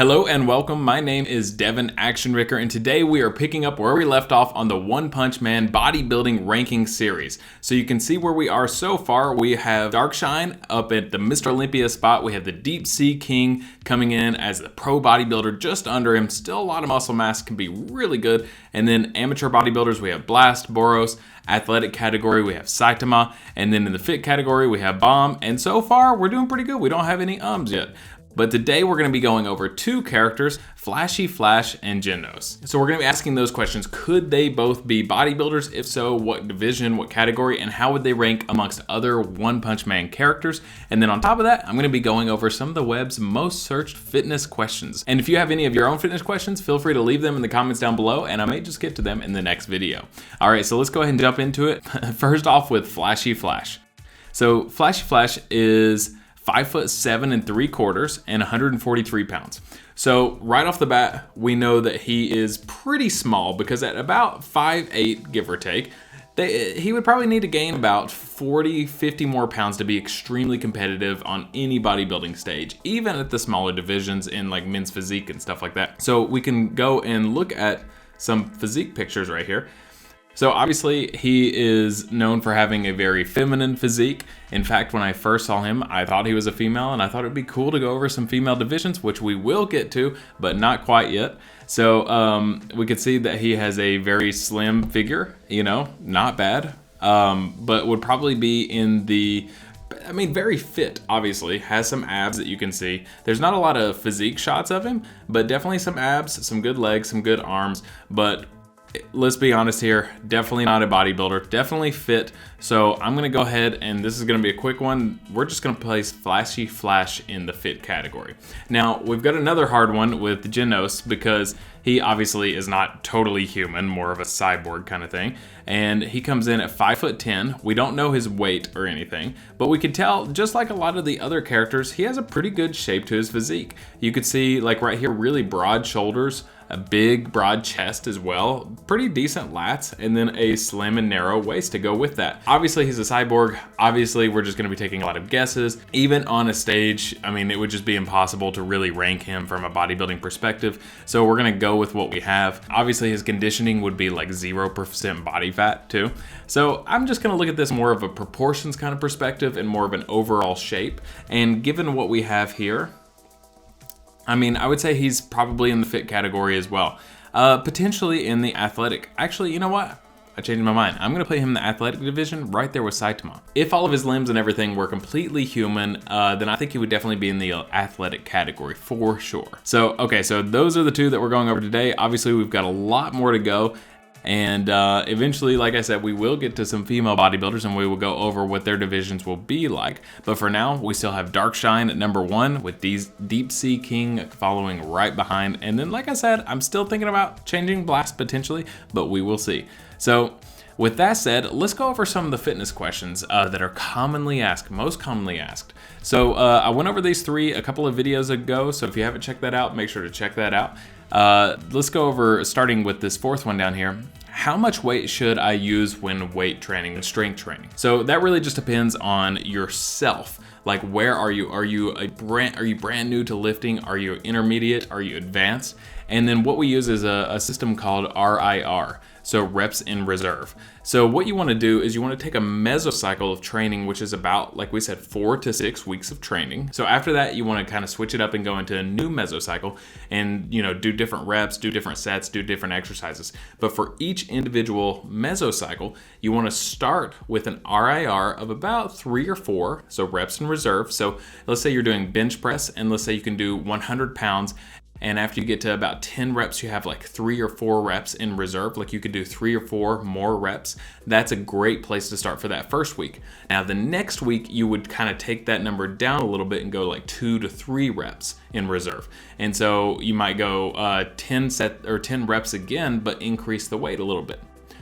Hello and welcome. My name is Devin Action Ricker, and today we are picking up where we left off on the One Punch Man bodybuilding ranking series. So you can see where we are so far. We have Darkshine up at the Mr. Olympia spot. We have the Deep Sea King coming in as the pro bodybuilder just under him. Still a lot of muscle mass, can be really good. And then amateur bodybuilders, we have Blast, Boros. Athletic category, we have Saitama. And then in the fit category, we have Bomb. And so far, we're doing pretty good. We don't have any ums yet. But today we're going to be going over two characters, Flashy Flash and Genos. So we're going to be asking those questions. Could they both be bodybuilders? If so, what division, what category, and how would they rank amongst other One Punch Man characters? And then on top of that, I'm going to be going over some of the web's most searched fitness questions. And if you have any of your own fitness questions, feel free to leave them in the comments down below, and I may just get to them in the next video. All right, so let's go ahead and jump into it. First off with Flashy Flash. So Flashy Flash is 5'7" 3/4 and 143 pounds. So right off the bat, we know that he is pretty small because at about 5'8", give or take, he would probably need to gain about 40-50 more pounds to be extremely competitive on any bodybuilding stage, even at the smaller divisions in like men's physique and stuff like that. So we can go and look at some physique pictures right here. So obviously he is known for having a very feminine physique. In fact, when I first saw him, I thought he was a female, and I thought it'd be cool to go over some female divisions, which we will get to, but not quite yet. So we could see that he has a very slim figure, not bad, but would probably be in the, very fit, obviously, has some abs that you can see. There's not a lot of physique shots of him, but definitely some abs, some good legs, some good arms, but let's be honest here, definitely not a bodybuilder, definitely fit. So I'm gonna go ahead, and this is gonna be a quick one. We're just gonna place Flashy Flash in the fit category. Now, we've got another hard one with Genos because he obviously is not totally human, more of a cyborg kind of thing. And he comes in at 5'10". We don't know his weight or anything, but we can tell, just like a lot of the other characters, he has a pretty good shape to his physique. You could see, like right here, really broad shoulders, a big broad chest as well, pretty decent lats, and then a slim and narrow waist to go with that. Obviously he's a cyborg. Obviously we're just gonna be taking a lot of guesses. Even on a stage, it would just be impossible to really rank him from a bodybuilding perspective. So we're gonna go with what we have. Obviously his conditioning would be like 0% body fat too. So I'm just gonna look at this more of a proportions kind of perspective and more of an overall shape. And given what we have here, I would say he's probably in the fit category as well. Potentially in the athletic. Actually, you know what? I changed my mind. I'm going to play him in the athletic division right there with Saitama. If all of his limbs and everything were completely human, then I think he would definitely be in the athletic category for sure. So, okay, so those are the two that we're going over today. Obviously, we've got a lot more to go. And eventually, like I said, we will get to some female bodybuilders and we will go over what their divisions will be like. But for now, we still have Darkshine at number 1 with these Deep Sea King following right behind. And then, like I said, I'm still thinking about changing Blast potentially, but we will see. So with that said, let's go over some of the fitness questions that are commonly asked, most commonly asked. So I went over these 3 a couple of videos ago. So if you haven't checked that out, make sure to check that out. Let's go over, starting with this 4th one down here. How much weight should I use when weight training and strength training? So that really just depends on yourself. Like, where are you? Are you brand new to lifting? Are you intermediate? Are you advanced? And then what we use is a system called RIR. So reps in reserve. So what you want to do is you want to take a mesocycle of training, which is about, like we said, 4 to 6 weeks of training. So after that, you want to kind of switch it up and go into a new mesocycle and, do different reps, do different sets, do different exercises. But for each individual mesocycle, you want to start with an RIR of about 3 or 4, so reps in reserve. So let's say you're doing bench press, and let's say you can do 100 pounds. And after you get to about 10 reps, you have like 3 or 4 reps in reserve. Like you could do 3 or 4 more reps. That's a great place to start for that first week. Now the next week, you would kind of take that number down a little bit and go like 2 to 3 reps in reserve. And so you might go 10 reps again, but increase the weight a little bit.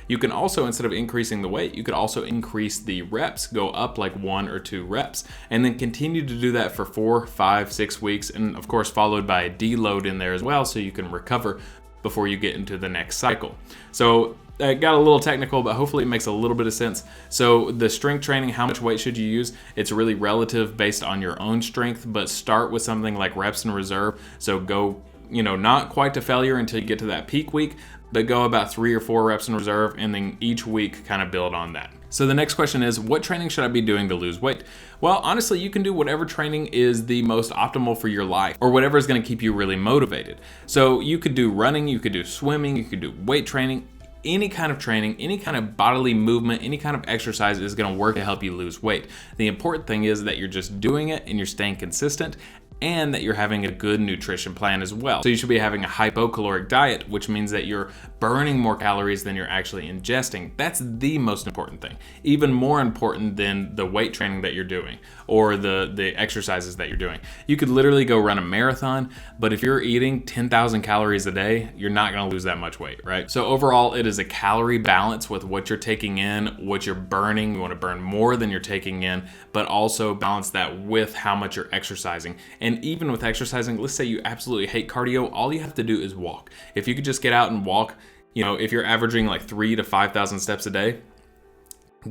You can also, instead of increasing the weight, you could also increase the reps, go up like 1 or 2 reps, and then continue to do that for 4, 5, 6 weeks, and of course followed by a deload in there as well, so you can recover before you get into the next cycle. So It got a little technical, but hopefully it makes a little bit of sense. So the strength training, how much weight should you use? It's really relative based on your own strength, but start with something like reps in reserve. So go not quite to failure until you get to that peak week, but go about 3 or 4 reps in reserve, and then each week kind of build on that. So the next question is, what training should I be doing to lose weight? Well, honestly, you can do whatever training is the most optimal for your life, or whatever is going to keep you really motivated. So you could do running, you could do swimming, you could do weight training. Any kind of training, any kind of bodily movement, any kind of exercise is going to work to help you lose weight. The important thing is that you're just doing it and you're staying consistent, and that you're having a good nutrition plan as well. So you should be having a hypocaloric diet, which means that you're burning more calories than you're actually ingesting. That's the most important thing. Even more important than the weight training that you're doing or the exercises that you're doing. You could literally go run a marathon, but if you're eating 10,000 calories a day, you're not gonna lose that much weight, right? So overall, it is a calorie balance with what you're taking in, what you're burning. You wanna burn more than you're taking in, but also balance that with how much you're exercising. And even with exercising, let's say you absolutely hate cardio, all you have to do is walk. If you could just get out and walk, if you're averaging like 3,000 to 5,000 steps a day,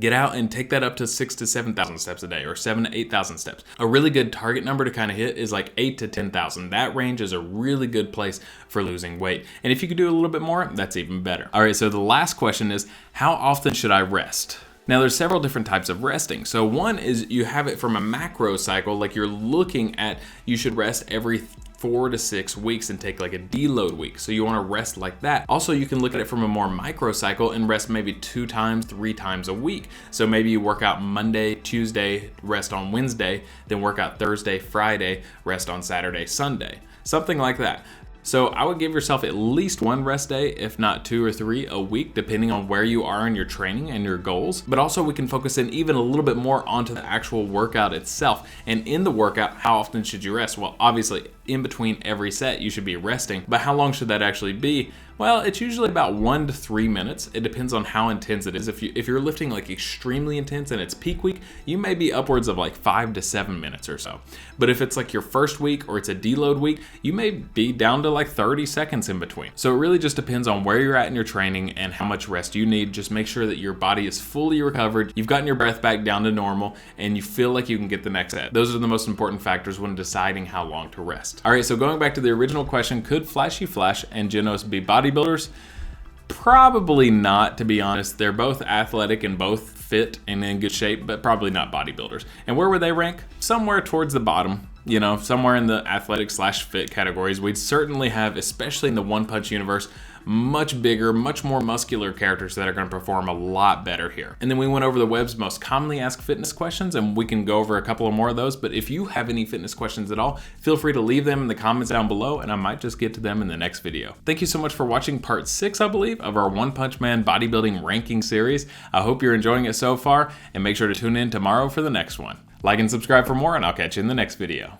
get out and take that up to 6,000 to 7,000 steps a day, or 7,000 to 8,000 steps. A really good target number to kind of hit is like 8,000 to 10,000. That range is a really good place for losing weight. And if you could do a little bit more, that's even better. All right, so the last question is, how often should I rest? Now there's several different types of resting. So one is you have it from a macro cycle, like you're looking at, you should rest every 4 to 6 weeks and take like a deload week. So you want to rest like that. Also, you can look at it from a more micro cycle and rest maybe 2 times, 3 times a week. So maybe you work out Monday, Tuesday, rest on Wednesday, then work out Thursday, Friday, rest on Saturday, Sunday. Something like that. So I would give yourself at least 1 rest day, if not 2 or 3 a week, depending on where you are in your training and your goals. But also we can focus in even a little bit more onto the actual workout itself. And in the workout, how often should you rest? Well, obviously in between every set you should be resting, but how long should that actually be? Well, it's usually about 1 to 3 minutes. It depends on how intense it is. If you're lifting like extremely intense and it's peak week, you may be upwards of like 5 to 7 minutes or so. But if it's like your first week or it's a deload week, you may be down to like 30 seconds in between. So it really just depends on where you're at in your training and how much rest you need. Just make sure that your body is fully recovered, you've gotten your breath back down to normal, and you feel like you can get the next set. Those are the most important factors when deciding how long to rest. All right, so going back to the original question, could Flashy Flash and Genos be bodybuilders? Probably not, to be honest. They're both athletic and both fit and in good shape, but probably not bodybuilders. And where would they rank? Somewhere towards the bottom, somewhere in the athletic / fit categories. We'd certainly have, especially in the One Punch universe, much bigger, much more muscular characters that are going to perform a lot better here. And then we went over the web's most commonly asked fitness questions, and we can go over a couple of more of those. But if you have any fitness questions at all, feel free to leave them in the comments down below, and I might just get to them in the next video. Thank you so much for watching part 6, I believe, of our One Punch Man bodybuilding ranking series. I hope you're enjoying it so far, and make sure to tune in tomorrow for the next one. Like and subscribe for more, and I'll catch you in the next video.